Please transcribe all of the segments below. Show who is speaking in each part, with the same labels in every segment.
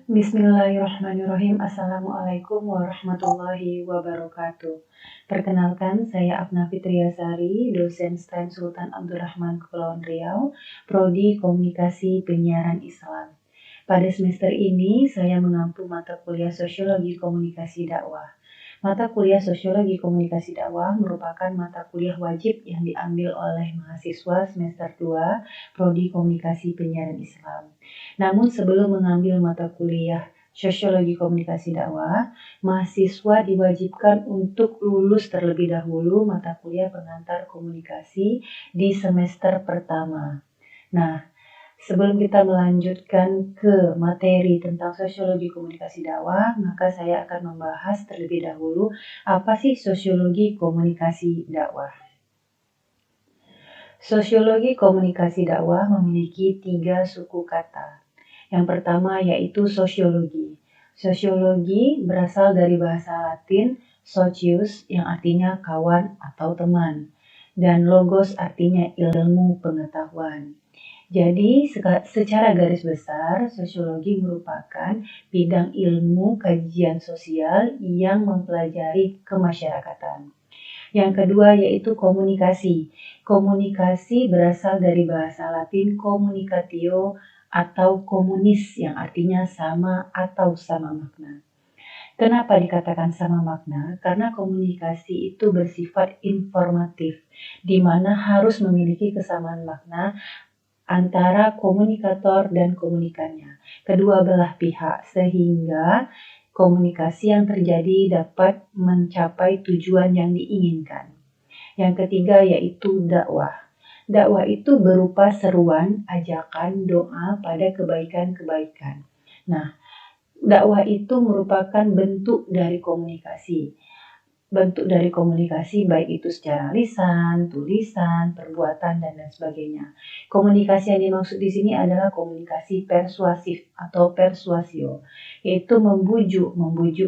Speaker 1: Bismillahirrahmanirrahim. Assalamualaikum warahmatullahi wabarakatuh. Perkenalkan, saya Apna Fitriasari, dosen STEM Sultan Abdurrahman Kepulauan Riau, Prodi Komunikasi Penyiaran Islam. Pada semester ini, saya mengampu mata kuliah Sosiologi Komunikasi Dakwah. Mata kuliah Sosiologi Komunikasi Dakwah merupakan mata kuliah wajib yang diambil oleh mahasiswa semester 2 Prodi Komunikasi Penyiaran Islam. Namun sebelum mengambil mata kuliah Sosiologi Komunikasi Dakwah, mahasiswa diwajibkan untuk lulus terlebih dahulu mata kuliah pengantar komunikasi di semester pertama. Nah, sebelum kita melanjutkan ke materi tentang Sosiologi Komunikasi Dakwah, maka saya akan membahas terlebih dahulu apa sih Sosiologi Komunikasi Dakwah. Sosiologi Komunikasi Dakwah memiliki 3 suku kata. Yang pertama yaitu sosiologi. Sosiologi berasal dari bahasa Latin socius yang artinya kawan atau teman, dan logos artinya ilmu pengetahuan. Jadi secara garis besar, sosiologi merupakan bidang ilmu kajian sosial yang mempelajari kemasyarakatan. Yang kedua yaitu komunikasi. Komunikasi berasal dari bahasa Latin communicatio atau komunis yang artinya sama atau sama makna. Kenapa dikatakan sama makna? Karena komunikasi itu bersifat informatif, di mana harus memiliki kesamaan makna antara komunikator dan komunikannya, kedua belah pihak, sehingga komunikasi yang terjadi dapat mencapai tujuan yang diinginkan. Yang ketiga yaitu dakwah. Dakwah itu berupa seruan, ajakan, doa pada kebaikan-kebaikan. Nah, dakwah itu merupakan bentuk dari komunikasi. Bentuk dari komunikasi baik itu secara lisan, tulisan, perbuatan, dan lain sebagainya. Komunikasi yang dimaksud di sini adalah komunikasi persuasif atau persuasio, yaitu membujuk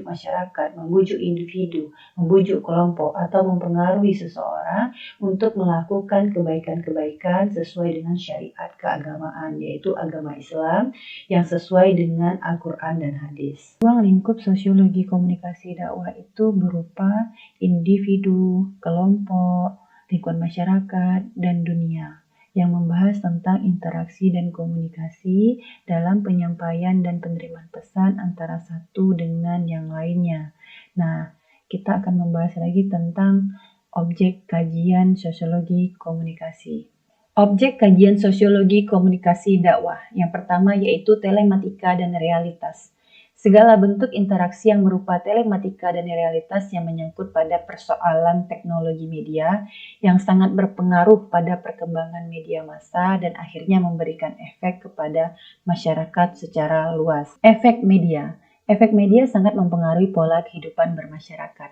Speaker 1: masyarakat, membujuk individu, membujuk kelompok, atau mempengaruhi seseorang untuk melakukan kebaikan-kebaikan sesuai dengan syariat keagamaan, yaitu agama Islam yang sesuai dengan Al-Quran dan hadis. Ruang lingkup sosiologi komunikasi dakwah itu berupa individu, kelompok, lingkungan masyarakat, dan dunia yang membahas tentang interaksi dan komunikasi dalam penyampaian dan penerimaan pesan antara satu dengan yang lainnya. Nah, kita akan membahas lagi tentang objek kajian sosiologi komunikasi. Objek kajian sosiologi komunikasi dakwah yang pertama yaitu telematika dan realitas. Segala bentuk interaksi yang berupa telematika dan realitas yang menyangkut pada persoalan teknologi media yang sangat berpengaruh pada perkembangan media massa dan akhirnya memberikan efek kepada masyarakat secara luas. Efek media. Efek media sangat mempengaruhi pola kehidupan bermasyarakat,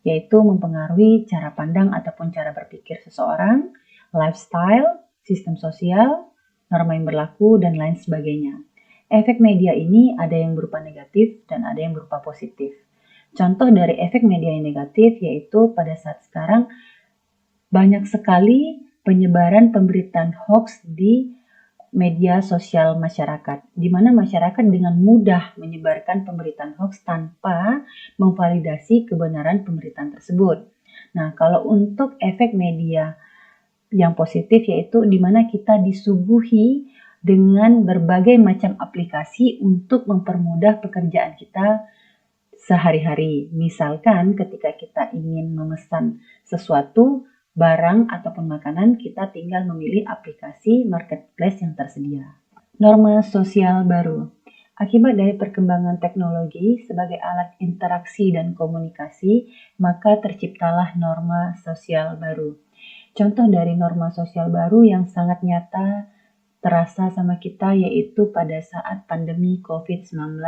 Speaker 1: yaitu mempengaruhi cara pandang ataupun cara berpikir seseorang, lifestyle, sistem sosial, norma yang berlaku, dan lain sebagainya. Efek media ini ada yang berupa negatif dan ada yang berupa positif. Contoh dari efek media yang negatif yaitu pada saat sekarang banyak sekali penyebaran pemberitaan hoax di media sosial masyarakat, di mana masyarakat dengan mudah menyebarkan pemberitaan hoax tanpa memvalidasi kebenaran pemberitaan tersebut. Nah, kalau untuk efek media yang positif yaitu di mana kita disuguhi dengan berbagai macam aplikasi untuk mempermudah pekerjaan kita sehari-hari. Misalkan ketika kita ingin memesan sesuatu, barang ataupun makanan, kita tinggal memilih aplikasi marketplace yang tersedia. Norma sosial baru. Akibat dari perkembangan teknologi sebagai alat interaksi dan komunikasi, maka terciptalah norma sosial baru. Contoh dari norma sosial baru yang sangat nyata terasa sama kita yaitu pada saat pandemi COVID-19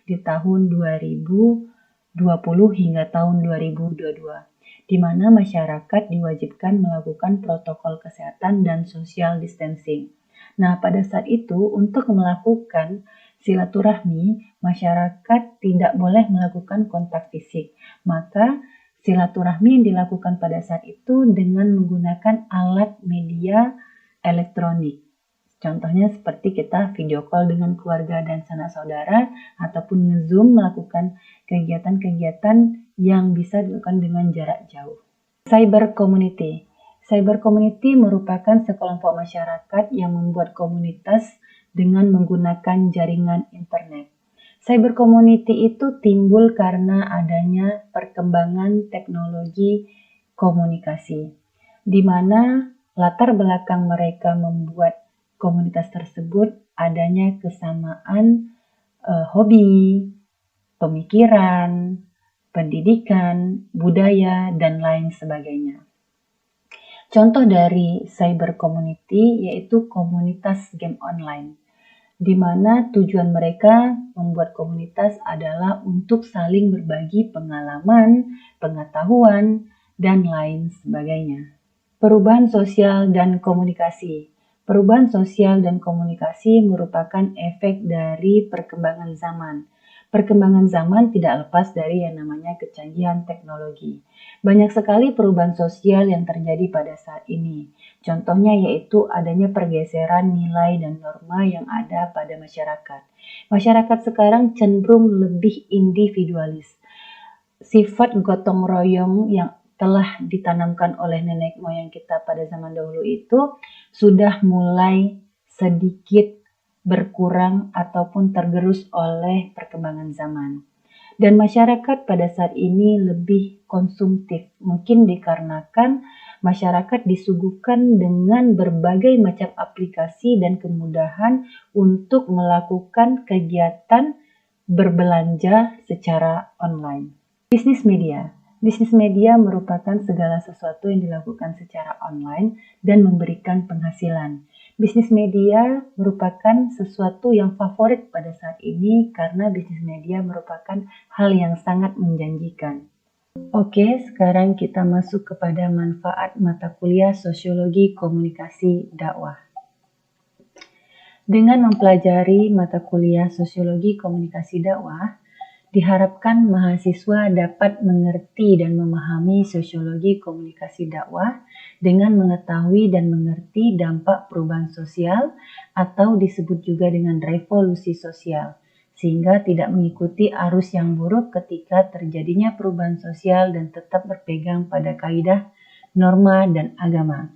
Speaker 1: di tahun 2020 hingga tahun 2022, di mana masyarakat diwajibkan melakukan protokol kesehatan dan social distancing. Nah, pada saat itu untuk melakukan silaturahmi, masyarakat tidak boleh melakukan kontak fisik. Maka silaturahmi yang dilakukan pada saat itu dengan menggunakan alat media elektronik Contohnya seperti kita video call dengan keluarga dan sanak saudara, ataupun nge-zoom melakukan kegiatan-kegiatan yang bisa dilakukan dengan jarak jauh. Cyber community. Cyber community merupakan sekelompok masyarakat yang membuat komunitas dengan menggunakan jaringan internet. Cyber community itu timbul karena adanya perkembangan teknologi komunikasi, di mana latar belakang mereka membuat komunitas tersebut adanya kesamaan hobi, pemikiran, pendidikan, budaya, dan lain sebagainya. Contoh dari cyber community yaitu komunitas game online, di mana tujuan mereka membuat komunitas adalah untuk saling berbagi pengalaman, pengetahuan, dan lain sebagainya. Perubahan sosial dan komunikasi. Perubahan sosial dan komunikasi merupakan efek dari perkembangan zaman. Perkembangan zaman tidak lepas dari yang namanya kecanggihan teknologi. Banyak sekali perubahan sosial yang terjadi pada saat ini. Contohnya yaitu adanya pergeseran nilai dan norma yang ada pada masyarakat. Masyarakat sekarang cenderung lebih individualis. Sifat gotong royong yang telah ditanamkan oleh nenek moyang kita pada zaman dahulu itu sudah mulai sedikit berkurang ataupun tergerus oleh perkembangan zaman. Dan masyarakat pada saat ini lebih konsumtif, mungkin dikarenakan masyarakat disuguhkan dengan berbagai macam aplikasi dan kemudahan untuk melakukan kegiatan berbelanja secara online. Bisnis media. Bisnis media merupakan segala sesuatu yang dilakukan secara online dan memberikan penghasilan. Bisnis media merupakan sesuatu yang favorit pada saat ini karena bisnis media merupakan hal yang sangat menjanjikan. Oke, sekarang kita masuk kepada manfaat mata kuliah Sosiologi Komunikasi Dakwah. Dengan mempelajari mata kuliah Sosiologi Komunikasi Dakwah, diharapkan mahasiswa dapat mengerti dan memahami sosiologi komunikasi dakwah dengan mengetahui dan mengerti dampak perubahan sosial atau disebut juga dengan revolusi sosial, sehingga tidak mengikuti arus yang buruk ketika terjadinya perubahan sosial dan tetap berpegang pada kaidah, norma, dan agama.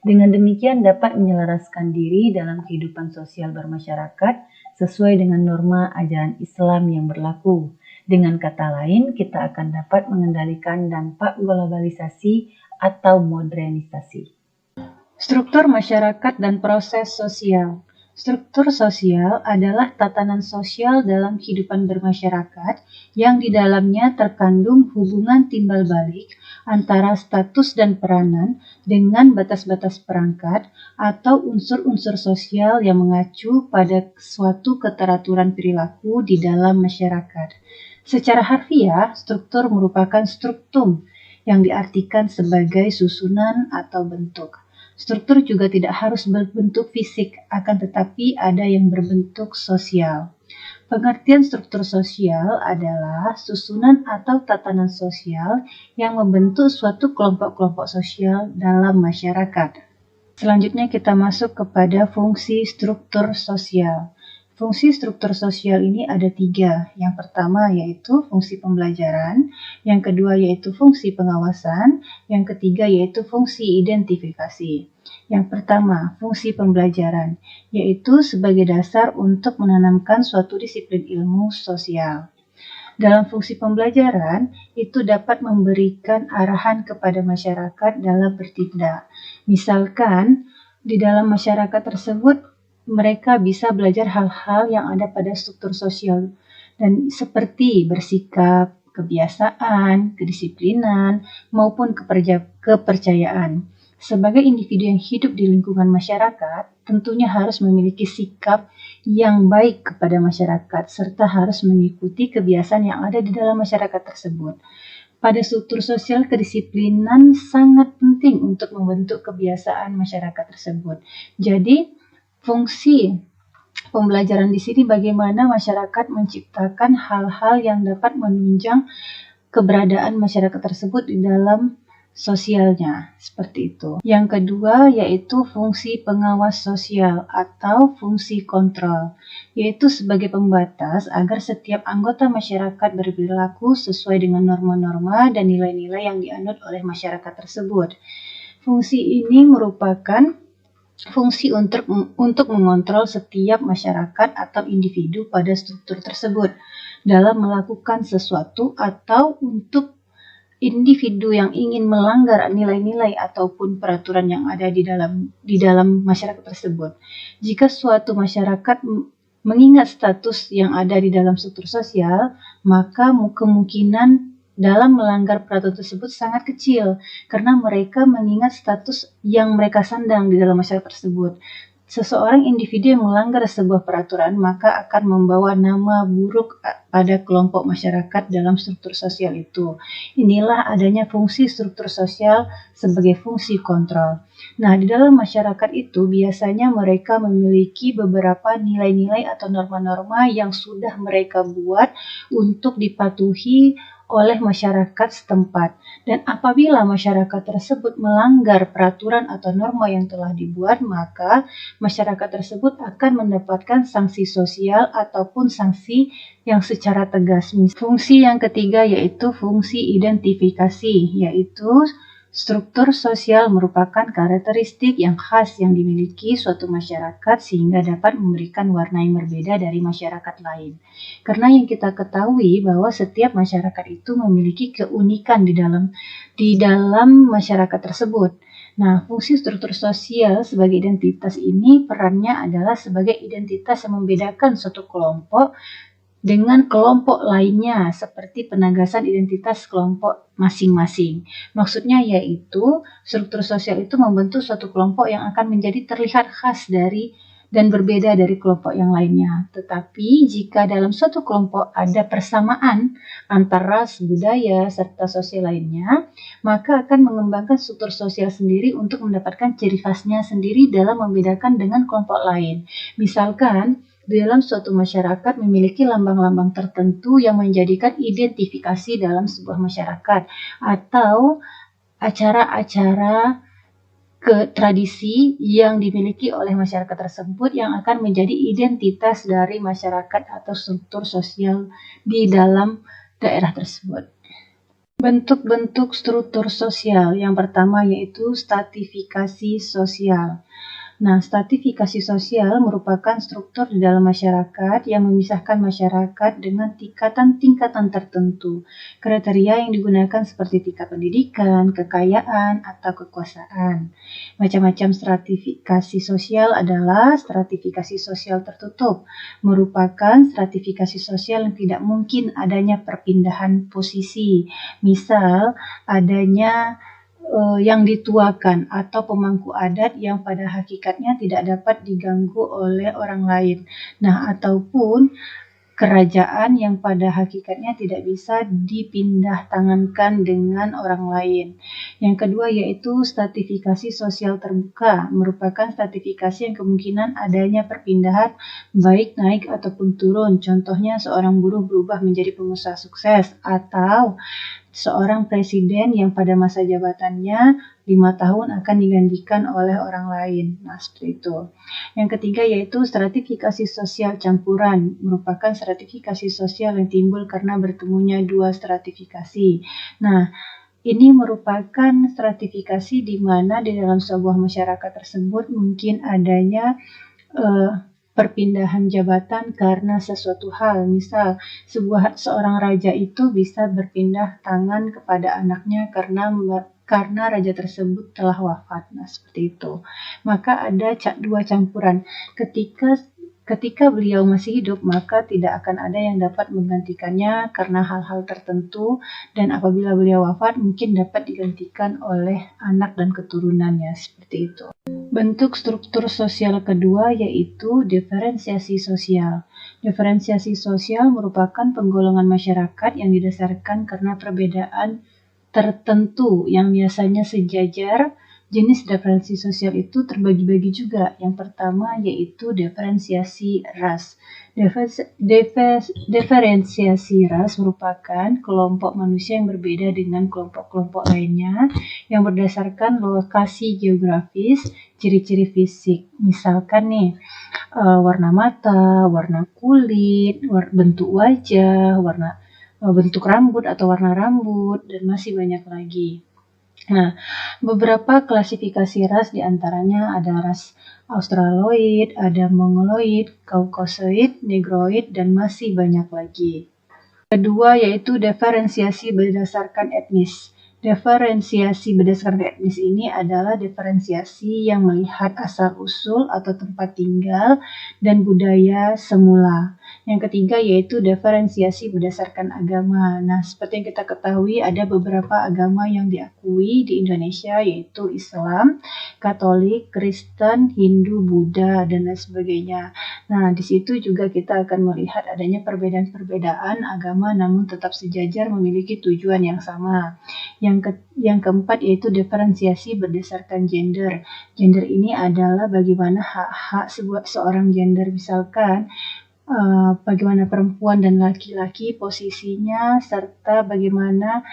Speaker 1: Dengan demikian dapat menyelaraskan diri dalam kehidupan sosial bermasyarakat sesuai dengan norma ajaran Islam yang berlaku. Dengan kata lain, kita akan dapat mengendalikan dampak globalisasi atau modernisasi. Struktur masyarakat dan proses sosial. Struktur sosial adalah tatanan sosial dalam kehidupan bermasyarakat yang di dalamnya terkandung hubungan timbal balik antara status dan peranan dengan batas-batas perangkat atau unsur-unsur sosial yang mengacu pada suatu keteraturan perilaku di dalam masyarakat. Secara harfiah, struktur merupakan struktum yang diartikan sebagai susunan atau bentuk. Struktur juga tidak harus berbentuk fisik, akan tetapi ada yang berbentuk sosial. Pengertian struktur sosial adalah susunan atau tatanan sosial yang membentuk suatu kelompok-kelompok sosial dalam masyarakat. Selanjutnya kita masuk kepada fungsi struktur sosial. Fungsi struktur sosial ini ada 3. Yang pertama yaitu fungsi pembelajaran, yang kedua yaitu fungsi pengawasan, yang ketiga yaitu fungsi identifikasi. Yang pertama, fungsi pembelajaran, yaitu sebagai dasar untuk menanamkan suatu disiplin ilmu sosial. Dalam fungsi pembelajaran, itu dapat memberikan arahan kepada masyarakat dalam bertindak. Misalkan, di dalam masyarakat tersebut, mereka bisa belajar hal-hal yang ada pada struktur sosial dan seperti bersikap, kebiasaan, kedisiplinan, maupun kepercayaan. Sebagai individu yang hidup di lingkungan masyarakat, tentunya harus memiliki sikap yang baik kepada masyarakat serta harus mengikuti kebiasaan yang ada di dalam masyarakat tersebut. Pada struktur sosial, kedisiplinan sangat penting untuk membentuk kebiasaan masyarakat tersebut. Jadi, fungsi pembelajaran di sini bagaimana masyarakat menciptakan hal-hal yang dapat menunjang keberadaan masyarakat tersebut di dalam sosialnya, seperti itu. Yang kedua yaitu fungsi pengawas sosial atau fungsi kontrol, yaitu sebagai pembatas agar setiap anggota masyarakat berperilaku sesuai dengan norma-norma dan nilai-nilai yang dianut oleh masyarakat tersebut. Fungsi ini merupakan fungsi untuk mengontrol setiap masyarakat atau individu pada struktur tersebut dalam melakukan sesuatu atau untuk individu yang ingin melanggar nilai-nilai ataupun peraturan yang ada di dalam masyarakat tersebut. Jika suatu masyarakat mengingat status yang ada di dalam struktur sosial, maka kemungkinan dalam melanggar peraturan tersebut sangat kecil karena mereka mengingat status yang mereka sandang di dalam masyarakat tersebut. Seseorang individu yang melanggar sebuah peraturan maka akan membawa nama buruk pada kelompok masyarakat dalam struktur sosial itu. Inilah adanya fungsi struktur sosial sebagai fungsi kontrol. Nah, di dalam masyarakat itu biasanya mereka memiliki beberapa nilai-nilai atau norma-norma yang sudah mereka buat untuk dipatuhi oleh masyarakat setempat. Dan apabila masyarakat tersebut melanggar peraturan atau norma yang telah dibuat, maka masyarakat tersebut akan mendapatkan sanksi sosial ataupun sanksi yang secara tegas. Fungsi yang ketiga yaitu fungsi identifikasi, yaitu struktur sosial merupakan karakteristik yang khas yang dimiliki suatu masyarakat sehingga dapat memberikan warna yang berbeda dari masyarakat lain. Karena yang kita ketahui bahwa setiap masyarakat itu memiliki keunikan di dalam masyarakat tersebut. Nah, fungsi struktur sosial sebagai identitas ini perannya adalah sebagai identitas yang membedakan suatu kelompok dengan kelompok lainnya seperti penegasan identitas kelompok masing-masing. Maksudnya yaitu struktur sosial itu membentuk suatu kelompok yang akan menjadi terlihat khas dari dan berbeda dari kelompok yang lainnya. Tetapi jika dalam suatu kelompok ada persamaan antara ras, budaya, serta sosial lainnya, maka akan mengembangkan struktur sosial sendiri untuk mendapatkan ciri khasnya sendiri dalam membedakan dengan kelompok lain. Misalkan, di dalam suatu masyarakat memiliki lambang-lambang tertentu yang menjadikan identifikasi dalam sebuah masyarakat atau acara-acara tradisi yang dimiliki oleh masyarakat tersebut yang akan menjadi identitas dari masyarakat atau struktur sosial di dalam daerah tersebut. Bentuk-bentuk struktur sosial yang pertama yaitu stratifikasi sosial. Nah, stratifikasi sosial merupakan struktur di dalam masyarakat yang memisahkan masyarakat dengan tingkatan-tingkatan tertentu. Kriteria yang digunakan seperti tingkat pendidikan, kekayaan, atau kekuasaan. Macam-macam stratifikasi sosial adalah stratifikasi sosial tertutup, merupakan stratifikasi sosial yang tidak mungkin adanya perpindahan posisi. Misal, adanya yang dituakan atau pemangku adat yang pada hakikatnya tidak dapat diganggu oleh orang lain. Nah, ataupun kerajaan yang pada hakikatnya tidak bisa dipindah tangankan dengan orang lain. Yang kedua yaitu stratifikasi sosial terbuka, merupakan stratifikasi yang kemungkinan adanya perpindahan baik naik ataupun turun. Contohnya seorang buruh berubah menjadi pengusaha sukses atau seorang presiden yang pada masa jabatannya 5 tahun akan digantikan oleh orang lain. Nah, seperti itu. Yang ketiga yaitu stratifikasi sosial campuran, merupakan stratifikasi sosial yang timbul karena bertemunya dua stratifikasi. Nah, ini merupakan stratifikasi di mana di dalam sebuah masyarakat tersebut mungkin adanya perpindahan jabatan karena sesuatu hal. Misal, seorang raja itu bisa berpindah tangan kepada anaknya karena raja tersebut telah wafat. Nah, seperti itu. Maka ada dua campuran. Ketika beliau masih hidup, maka tidak akan ada yang dapat menggantikannya karena hal-hal tertentu, dan apabila beliau wafat, mungkin dapat digantikan oleh anak dan keturunannya, seperti itu. Bentuk struktur sosial kedua yaitu diferensiasi sosial. Diferensiasi sosial merupakan penggolongan masyarakat yang didasarkan karena perbedaan tertentu yang biasanya sejajar
Speaker 2: Jenis diferensi sosial itu terbagi-bagi juga. Yang pertama yaitu diferensiasi ras. Diferensiasi ras merupakan kelompok manusia yang berbeda dengan kelompok-kelompok lainnya yang berdasarkan lokasi geografis, ciri-ciri fisik. Misalkan nih, warna mata, warna kulit, bentuk wajah, bentuk rambut atau warna rambut, dan masih banyak lagi. Nah, beberapa klasifikasi ras diantaranya ada ras Australoid, ada Mongoloid, Caucasoid, Negroid, dan masih banyak lagi. Kedua yaitu diferensiasi berdasarkan etnis. Diferensiasi berdasarkan etnis ini adalah diferensiasi yang melihat asal-usul atau tempat tinggal dan budaya semula. Yang ketiga yaitu diferensiasi berdasarkan agama. Nah, seperti yang kita ketahui ada beberapa agama yang diakui di Indonesia yaitu Islam, Katolik, Kristen, Hindu, Buddha, dan lain sebagainya. Nah, di situ juga kita akan melihat adanya perbedaan-perbedaan agama namun tetap sejajar memiliki tujuan yang sama. Yang keempat yaitu diferensiasi berdasarkan gender. Gender ini adalah bagaimana hak-hak seorang gender, misalkan bagaimana perempuan dan laki-laki posisinya, serta bagaimana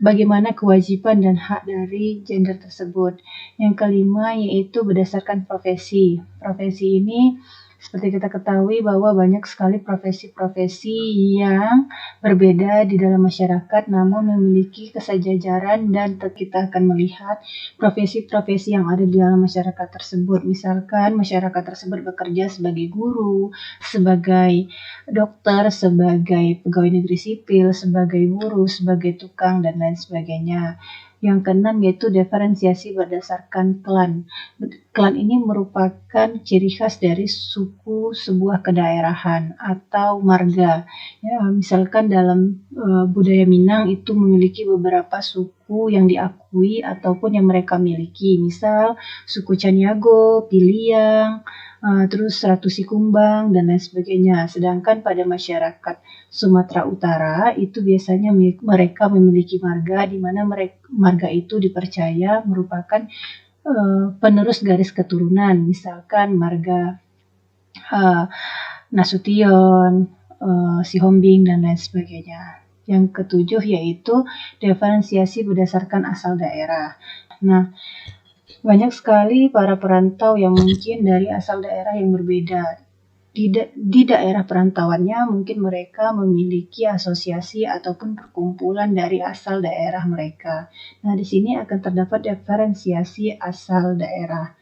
Speaker 2: bagaimana kewajiban dan hak dari gender tersebut. Yang kelima yaitu berdasarkan profesi. Profesi ini seperti kita ketahui bahwa banyak sekali profesi-profesi yang berbeda di dalam masyarakat namun memiliki kesejajaran, dan kita akan melihat profesi-profesi yang ada di dalam masyarakat tersebut. Misalkan masyarakat tersebut bekerja sebagai guru, sebagai dokter, sebagai pegawai negeri sipil, sebagai buruh, sebagai tukang, dan lain sebagainya. Yang keenam yaitu diferensiasi berdasarkan klan. Klan ini merupakan ciri khas dari suku sebuah kedaerahan atau marga. Ya, misalkan dalam budaya Minang itu memiliki beberapa suku yang diakui ataupun yang mereka miliki. Misal suku Caniago, Piliang, terus Ratu Sikumbang, dan lain sebagainya. Sedangkan pada masyarakat Sumatera Utara itu biasanya mereka memiliki marga, di mana marga itu dipercaya merupakan penerus garis keturunan, misalkan marga Nasution, Sihombing, dan lain sebagainya. Yang ketujuh yaitu diferensiasi berdasarkan asal daerah. Nah, banyak sekali para perantau yang mungkin dari asal daerah yang berbeda. Di daerah perantauannya mungkin mereka memiliki asosiasi ataupun perkumpulan dari asal daerah mereka. Nah, di sini akan terdapat diferensiasi asal daerah.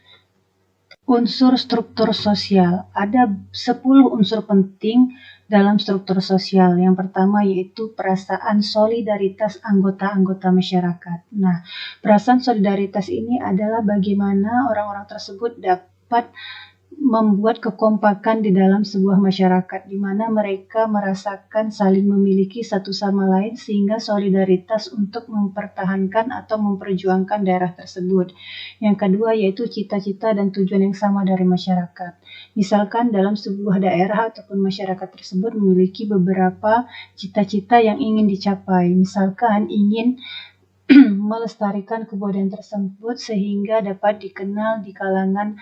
Speaker 2: Unsur struktur sosial. Ada 10 unsur penting dalam struktur sosial. Yang pertama yaitu perasaan solidaritas anggota-anggota masyarakat. Nah, perasaan solidaritas ini adalah bagaimana orang-orang tersebut dapat membuat kekompakan di dalam sebuah masyarakat, di mana mereka merasakan saling memiliki satu sama lain sehingga solidaritas untuk mempertahankan atau memperjuangkan daerah tersebut. Yang kedua yaitu cita-cita dan tujuan yang sama dari masyarakat. Misalkan dalam sebuah daerah ataupun masyarakat tersebut memiliki beberapa cita-cita yang ingin dicapai. Misalkan ingin melestarikan kebudayaan tersebut sehingga dapat dikenal di kalangan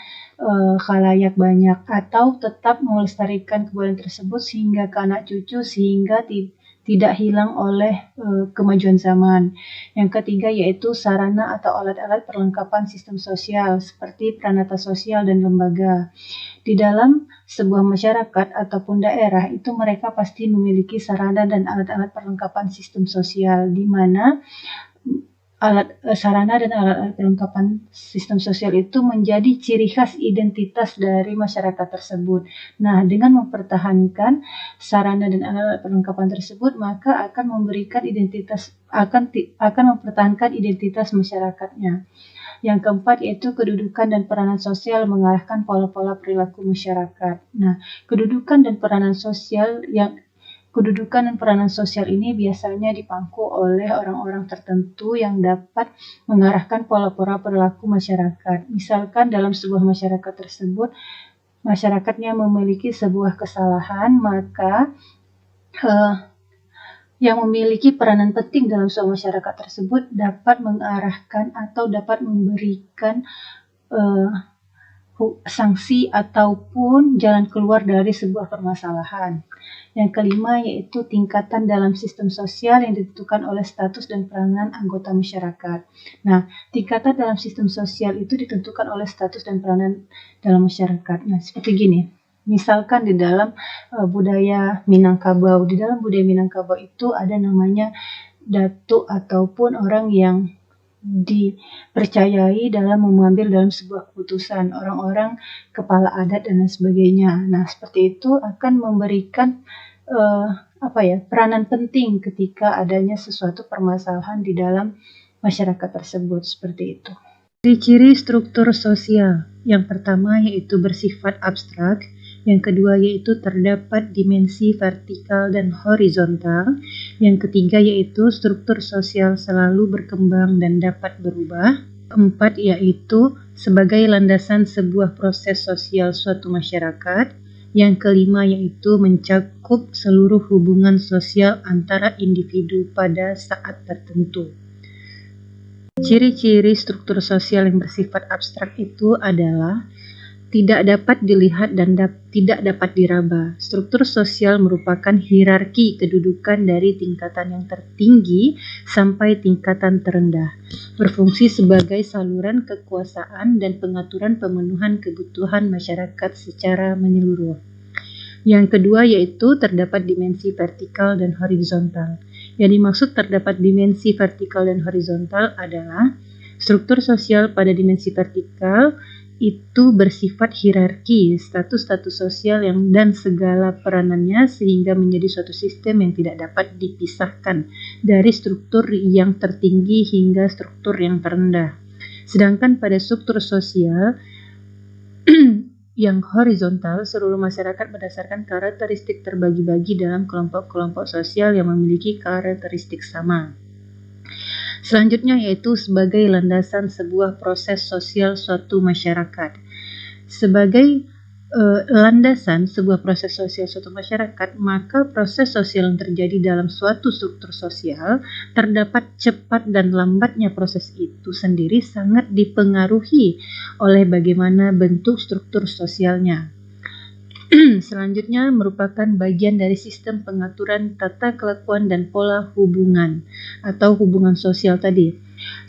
Speaker 2: khalayak banyak, atau tetap melestarikan kebudayaan tersebut sehingga ke anak cucu, sehingga tidak hilang oleh kemajuan zaman. Yang ketiga yaitu sarana atau alat-alat perlengkapan sistem sosial seperti pranata sosial dan lembaga. Di dalam sebuah masyarakat ataupun daerah itu mereka pasti memiliki sarana dan alat-alat perlengkapan sistem sosial, di mana sarana dan alat-alat perlengkapan sistem sosial itu menjadi ciri khas identitas dari masyarakat tersebut. Nah, dengan mempertahankan sarana dan alat perlengkapan tersebut, maka akan memberikan akan mempertahankan identitas masyarakatnya. Yang keempat yaitu kedudukan dan peranan sosial mengarahkan pola-pola perilaku masyarakat. Nah, kedudukan dan peranan sosial ini biasanya dipangku oleh orang-orang tertentu yang dapat mengarahkan pola-pola perilaku masyarakat. Misalkan dalam sebuah masyarakat tersebut, masyarakatnya memiliki sebuah kesalahan, maka yang memiliki peranan penting dalam sebuah masyarakat tersebut dapat mengarahkan atau dapat memberikan sanksi ataupun jalan keluar dari sebuah permasalahan. Yang kelima yaitu tingkatan dalam sistem sosial yang ditentukan oleh status dan peranan anggota masyarakat. Nah, tingkatan dalam sistem sosial itu ditentukan oleh status dan peranan dalam masyarakat. Nah, seperti gini. Misalkan di dalam budaya Minangkabau, di dalam budaya Minangkabau itu ada namanya datuk ataupun orang yang dipercayai dalam mengambil dalam sebuah keputusan, orang-orang kepala adat dan lain sebagainya. Nah, seperti itu akan memberikan peranan penting ketika adanya sesuatu permasalahan di dalam masyarakat tersebut, seperti itu. Ciri-ciri struktur sosial. Yang pertama yaitu bersifat abstrak, yang kedua yaitu terdapat dimensi vertikal dan horizontal, yang ketiga yaitu struktur sosial selalu berkembang dan dapat berubah, keempat yaitu sebagai landasan sebuah proses sosial suatu masyarakat, yang kelima yaitu mencakup seluruh hubungan sosial antara individu pada saat tertentu. Ciri-ciri struktur sosial yang bersifat abstrak itu adalah tidak dapat dilihat dan tidak dapat diraba. Struktur sosial merupakan hierarki kedudukan dari tingkatan yang tertinggi sampai tingkatan terendah, berfungsi sebagai saluran kekuasaan dan pengaturan pemenuhan kebutuhan masyarakat secara menyeluruh. Yang kedua yaitu terdapat dimensi vertikal dan horizontal. Yang dimaksud terdapat dimensi vertikal dan horizontal adalah struktur sosial pada dimensi vertikal itu bersifat hierarki, status-status sosial dan segala peranannya sehingga menjadi suatu sistem yang tidak dapat dipisahkan dari struktur yang tertinggi hingga struktur yang terendah. Sedangkan pada struktur sosial yang horizontal, seluruh masyarakat berdasarkan karakteristik terbagi-bagi dalam kelompok-kelompok sosial yang memiliki karakteristik sama. Selanjutnya yaitu sebagai landasan sebuah proses sosial suatu masyarakat. Sebagai landasan sebuah proses sosial suatu masyarakat, maka proses sosial yang terjadi dalam suatu struktur sosial terdapat cepat dan lambatnya proses itu sendiri sangat dipengaruhi oleh bagaimana bentuk struktur sosialnya. Selanjutnya merupakan bagian dari sistem pengaturan tata kelakuan dan pola hubungan atau hubungan sosial tadi.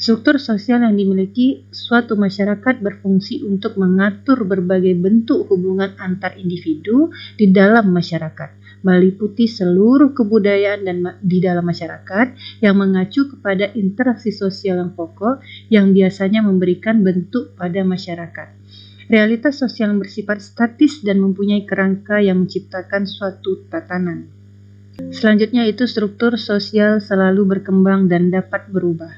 Speaker 2: Struktur sosial yang dimiliki suatu masyarakat berfungsi untuk mengatur berbagai bentuk hubungan antar individu di dalam masyarakat, meliputi seluruh kebudayaan dan di dalam masyarakat yang mengacu kepada interaksi sosial yang pokok yang biasanya memberikan bentuk pada masyarakat. Realitas sosial yang bersifat statis dan mempunyai kerangka yang menciptakan suatu tatanan. Selanjutnya itu struktur sosial selalu berkembang dan dapat berubah.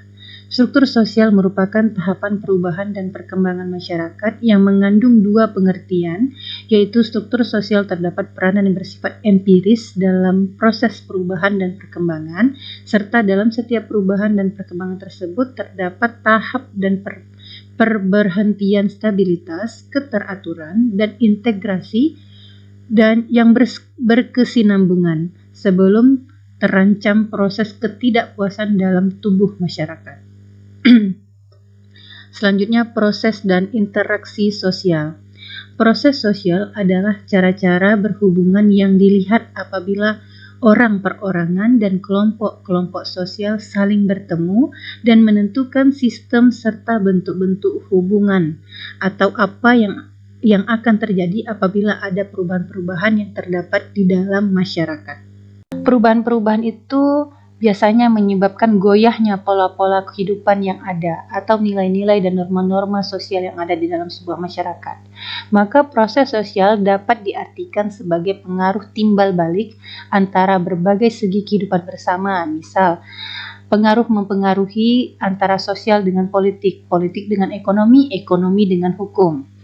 Speaker 2: Struktur sosial merupakan tahapan perubahan dan perkembangan masyarakat yang mengandung dua pengertian, yaitu struktur sosial terdapat peranan yang bersifat empiris dalam proses perubahan dan perkembangan, serta dalam setiap perubahan dan perkembangan tersebut terdapat tahap dan perberhentian stabilitas, keteraturan, dan integrasi dan yang berkesinambungan sebelum terancam proses ketidakpuasan dalam tubuh masyarakat. Selanjutnya proses dan interaksi sosial. Proses sosial adalah cara-cara berhubungan yang dilihat apabila orang perorangan dan kelompok-kelompok sosial saling bertemu dan menentukan sistem serta bentuk-bentuk hubungan atau apa yang akan terjadi apabila ada perubahan-perubahan yang terdapat di dalam masyarakat. Perubahan-perubahan itu biasanya menyebabkan goyahnya pola-pola kehidupan yang ada atau nilai-nilai dan norma-norma sosial yang ada di dalam sebuah masyarakat. Maka proses sosial dapat diartikan sebagai pengaruh timbal balik antara berbagai segi kehidupan bersama, misal pengaruh mempengaruhi antara sosial dengan politik, politik dengan ekonomi, ekonomi dengan hukum.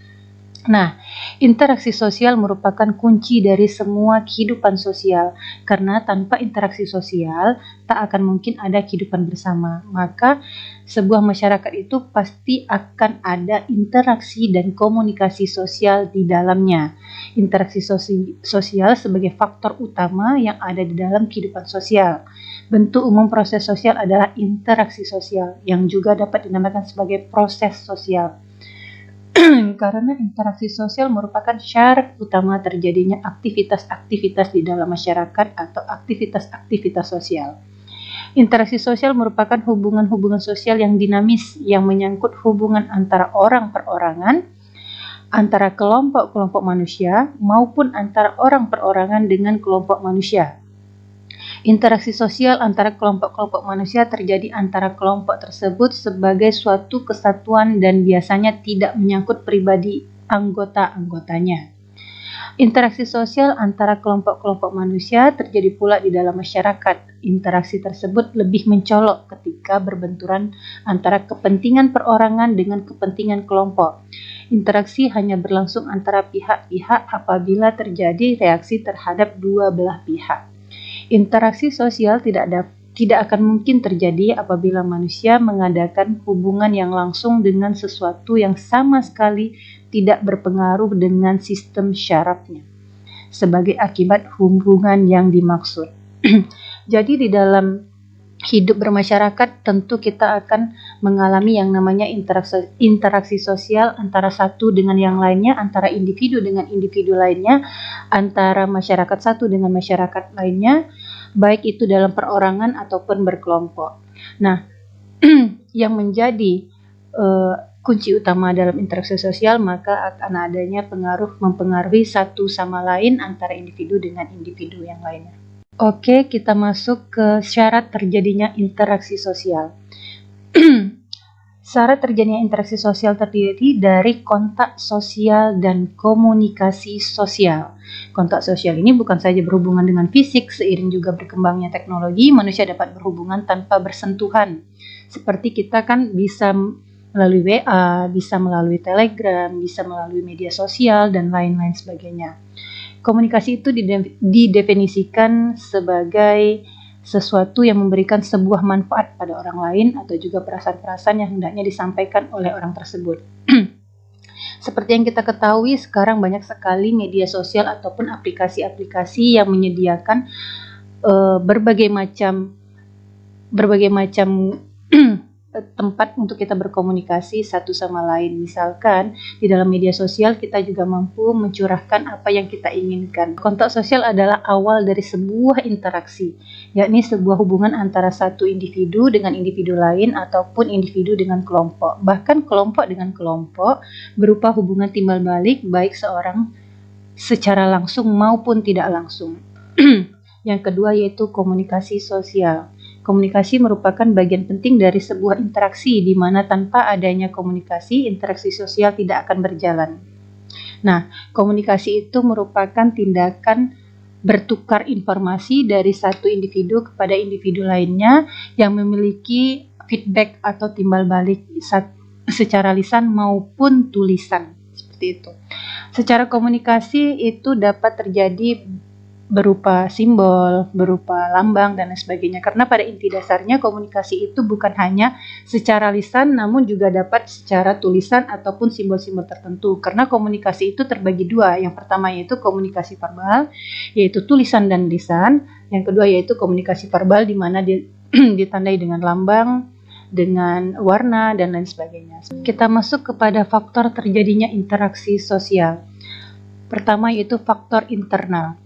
Speaker 2: Nah, Interaksi sosial merupakan kunci dari semua kehidupan sosial, karena tanpa interaksi sosial tak akan mungkin ada kehidupan bersama. Maka sebuah masyarakat itu pasti akan ada interaksi dan komunikasi sosial di dalamnya. Interaksi sosial sebagai faktor utama yang ada di dalam kehidupan sosial. Bentuk umum proses sosial adalah interaksi sosial, yang juga dapat dinamakan sebagai proses sosial. Karena interaksi sosial merupakan syarat utama terjadinya aktivitas-aktivitas di dalam masyarakat atau aktivitas-aktivitas sosial. Interaksi sosial merupakan hubungan-hubungan sosial yang dinamis yang menyangkut hubungan antara orang perorangan, antara kelompok-kelompok manusia, maupun antara orang perorangan dengan kelompok manusia. Interaksi sosial antara kelompok-kelompok manusia terjadi antara kelompok tersebut sebagai suatu kesatuan dan biasanya tidak menyangkut pribadi anggota-anggotanya. Interaksi sosial antara kelompok-kelompok manusia terjadi pula di dalam masyarakat. Interaksi tersebut lebih mencolok ketika berbenturan antara kepentingan perorangan dengan kepentingan kelompok. Interaksi hanya berlangsung antara pihak-pihak apabila terjadi reaksi terhadap dua belah pihak. Interaksi sosial tidak akan mungkin terjadi apabila manusia mengadakan hubungan yang langsung dengan sesuatu yang sama sekali tidak berpengaruh dengan sistem syaratnya, sebagai akibat hubungan yang dimaksud. Jadi di dalam hidup bermasyarakat tentu kita akan mengalami yang namanya interaksi sosial antara satu dengan yang lainnya, antara individu dengan individu lainnya, antara masyarakat satu dengan masyarakat lainnya, baik itu dalam perorangan ataupun berkelompok. Nah, yang menjadi kunci utama dalam interaksi sosial maka akan adanya mempengaruhi satu sama lain antara individu dengan individu yang lainnya. Oke, kita masuk ke syarat terjadinya interaksi sosial. Syarat terjadinya interaksi sosial terdiri dari kontak sosial dan komunikasi sosial. Kontak sosial ini bukan saja berhubungan dengan fisik, seiring juga berkembangnya teknologi, manusia dapat berhubungan tanpa bersentuhan. Seperti kita kan bisa melalui WA, bisa melalui Telegram, bisa melalui media sosial, dan lain-lain sebagainya. Komunikasi itu didefinisikan sebagai sesuatu yang memberikan sebuah manfaat pada orang lain atau juga perasaan-perasaan yang hendaknya disampaikan oleh orang tersebut. Seperti yang kita ketahui, sekarang banyak sekali media sosial ataupun aplikasi-aplikasi yang menyediakan berbagai macam tempat untuk kita berkomunikasi satu sama lain. Misalkan di dalam media sosial kita juga mampu mencurahkan apa yang kita inginkan. Kontak sosial adalah awal dari sebuah interaksi, yakni sebuah hubungan antara satu individu dengan individu lain ataupun individu dengan kelompok. Bahkan kelompok dengan kelompok berupa hubungan timbal balik baik seorang secara langsung maupun tidak langsung. Yang kedua yaitu komunikasi sosial. Komunikasi merupakan bagian penting dari sebuah interaksi di mana tanpa adanya komunikasi, interaksi sosial tidak akan berjalan. Nah, komunikasi itu merupakan tindakan bertukar informasi dari satu individu kepada individu lainnya yang memiliki feedback atau timbal balik secara lisan maupun tulisan. Seperti itu. Secara komunikasi itu dapat terjadi berupa simbol, berupa lambang, dan lain sebagainya. Karena pada inti dasarnya komunikasi itu bukan hanya secara lisan, namun juga dapat secara tulisan ataupun simbol-simbol tertentu. Karena komunikasi itu terbagi dua. Yang pertama yaitu komunikasi verbal, yaitu tulisan dan lisan. Yang kedua yaitu komunikasi verbal, di mana ditandai dengan lambang, dengan warna, dan lain sebagainya. Kita masuk kepada faktor terjadinya interaksi sosial. Pertama yaitu faktor internal.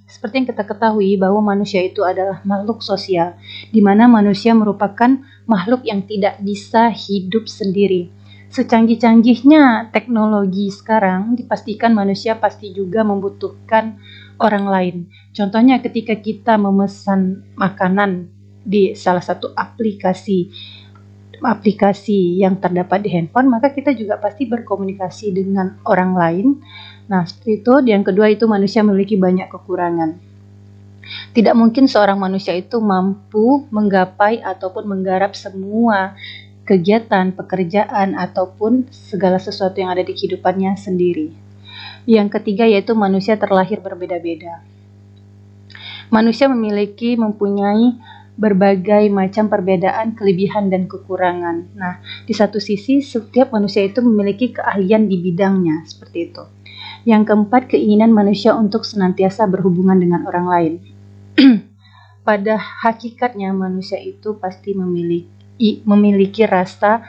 Speaker 2: Seperti yang kita ketahui bahwa manusia itu adalah makhluk sosial, di mana manusia merupakan makhluk yang tidak bisa hidup sendiri. Secanggih-canggihnya teknologi sekarang, dipastikan manusia pasti juga membutuhkan orang lain. Contohnya ketika kita memesan makanan di salah satu aplikasi yang terdapat di handphone, maka kita juga pasti berkomunikasi dengan orang lain. Nah, seperti itu. Yang kedua itu manusia memiliki banyak kekurangan. Tidak mungkin seorang manusia itu mampu menggapai ataupun menggarap semua kegiatan, pekerjaan, ataupun segala sesuatu yang ada di kehidupannya sendiri. Yang ketiga yaitu manusia terlahir berbeda-beda. Manusia mempunyai berbagai macam perbedaan, kelebihan, dan kekurangan. Nah, di satu sisi setiap manusia itu memiliki keahlian di bidangnya, seperti itu. Yang keempat, keinginan manusia untuk senantiasa berhubungan dengan orang lain. Pada hakikatnya manusia itu pasti memiliki rasa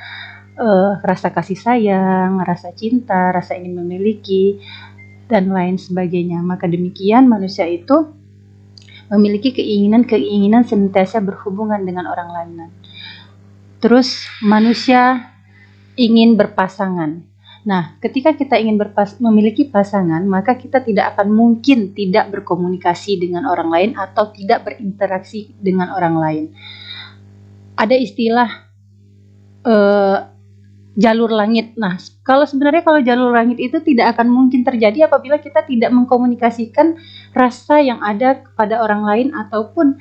Speaker 2: kasih sayang, rasa cinta, rasa ingin memiliki, dan lain sebagainya. Maka demikian manusia itu memiliki keinginan senantiasa berhubungan dengan orang lain. Terus manusia ingin berpasangan. Nah, ketika kita ingin memiliki pasangan, maka kita tidak akan mungkin tidak berkomunikasi dengan orang lain atau tidak berinteraksi dengan orang lain. Ada istilah jalur langit. Nah, kalau jalur langit itu tidak akan mungkin terjadi apabila kita tidak mengkomunikasikan rasa yang ada kepada orang lain, ataupun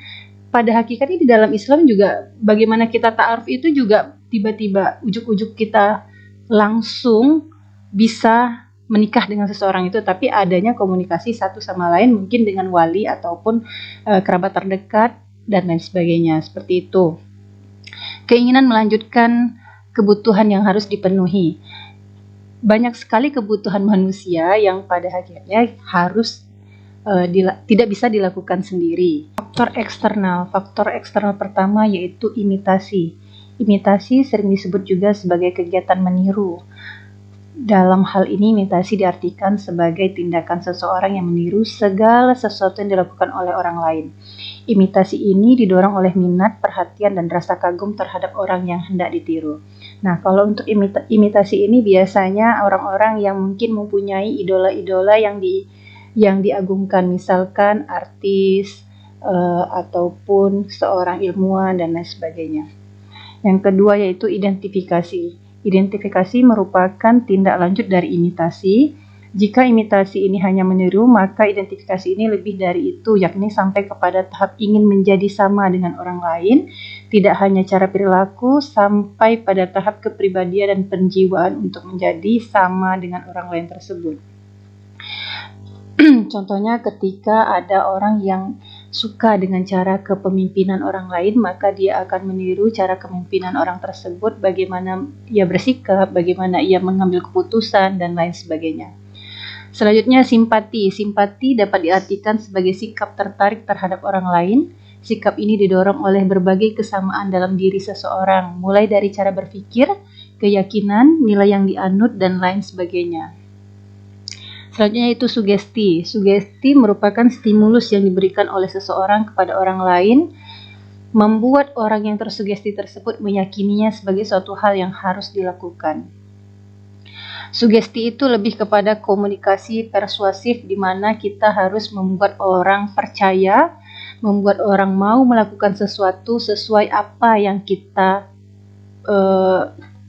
Speaker 2: pada hakikatnya di dalam Islam juga bagaimana kita ta'aruf itu juga tiba-tiba ujuk-ujuk kita langsung bisa menikah dengan seseorang itu, tapi adanya komunikasi satu sama lain, mungkin dengan wali ataupun kerabat terdekat dan lain sebagainya, seperti itu. Keinginan melanjutkan kebutuhan yang harus dipenuhi. Banyak sekali kebutuhan manusia yang pada hakikatnya harus tidak bisa dilakukan sendiri. Faktor eksternal pertama yaitu imitasi. Imitasi sering disebut juga sebagai kegiatan meniru. Dalam hal ini, imitasi diartikan sebagai tindakan seseorang yang meniru segala sesuatu yang dilakukan oleh orang lain. Imitasi ini didorong oleh minat, perhatian, dan rasa kagum terhadap orang yang hendak ditiru. Nah, kalau untuk imitasi ini biasanya orang-orang yang mungkin mempunyai idola-idola yang diagungkan, misalkan artis ataupun seorang ilmuwan dan lain sebagainya. Yang kedua yaitu identifikasi. Identifikasi merupakan tindak lanjut dari imitasi. Jika imitasi ini hanya meniru, maka identifikasi ini lebih dari itu, yakni sampai kepada tahap ingin menjadi sama dengan orang lain, tidak hanya cara perilaku, sampai pada tahap kepribadian dan penjiwaan untuk menjadi sama dengan orang lain tersebut. Contohnya ketika ada orang yang suka dengan cara kepemimpinan orang lain, maka dia akan meniru cara kepemimpinan orang tersebut, bagaimana ia bersikap, bagaimana ia mengambil keputusan, dan lain sebagainya. Selanjutnya simpati. Simpati dapat diartikan sebagai sikap tertarik terhadap orang lain. Sikap ini didorong oleh berbagai kesamaan dalam diri seseorang, mulai dari cara berpikir, keyakinan, nilai yang dianut, dan lain sebagainya. Selanjutnya itu sugesti. Sugesti merupakan stimulus yang diberikan oleh seseorang kepada orang lain, membuat orang yang tersugesti tersebut meyakininya sebagai suatu hal yang harus dilakukan. Sugesti itu lebih kepada komunikasi persuasif, di mana kita harus membuat orang percaya, membuat orang mau melakukan sesuatu sesuai apa yang kita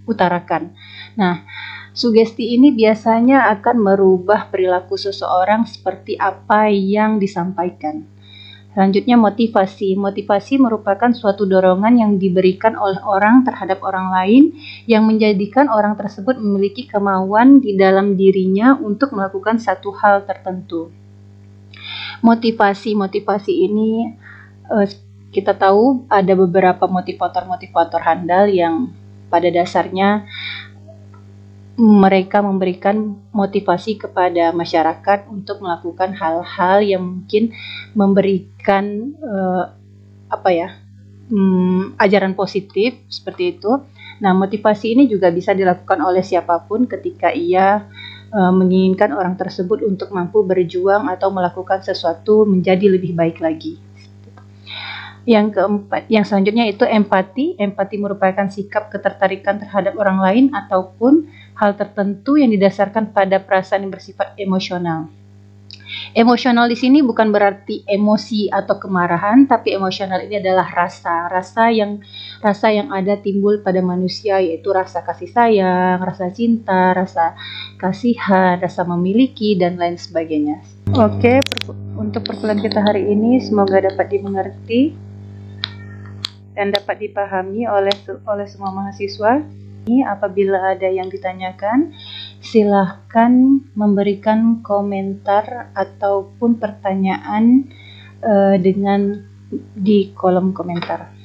Speaker 2: utarakan. Nah, sugesti ini biasanya akan merubah perilaku seseorang seperti apa yang disampaikan. Selanjutnya motivasi. Motivasi merupakan suatu dorongan yang diberikan oleh orang terhadap orang lain yang menjadikan orang tersebut memiliki kemauan di dalam dirinya untuk melakukan satu hal tertentu. Motivasi ini kita tahu ada beberapa motivator handal yang pada dasarnya mereka memberikan motivasi kepada masyarakat untuk melakukan hal-hal yang mungkin memberikan ajaran positif seperti itu. Nah, motivasi ini juga bisa dilakukan oleh siapapun ketika ia menginginkan orang tersebut untuk mampu berjuang atau melakukan sesuatu menjadi lebih baik lagi. Yang selanjutnya itu empati. Empati merupakan sikap ketertarikan terhadap orang lain ataupun hal tertentu yang didasarkan pada perasaan yang bersifat emosional. Emosional di sini bukan berarti emosi atau kemarahan, tapi emosional ini adalah rasa yang ada timbul pada manusia, yaitu rasa kasih sayang, rasa cinta, rasa kasihan, rasa memiliki, dan lain sebagainya. Oke, untuk perkuliahan kita hari ini semoga dapat dimengerti dan dapat dipahami oleh semua mahasiswa. Apabila ada yang ditanyakan, silahkan memberikan komentar ataupun pertanyaan dengan di kolom komentar.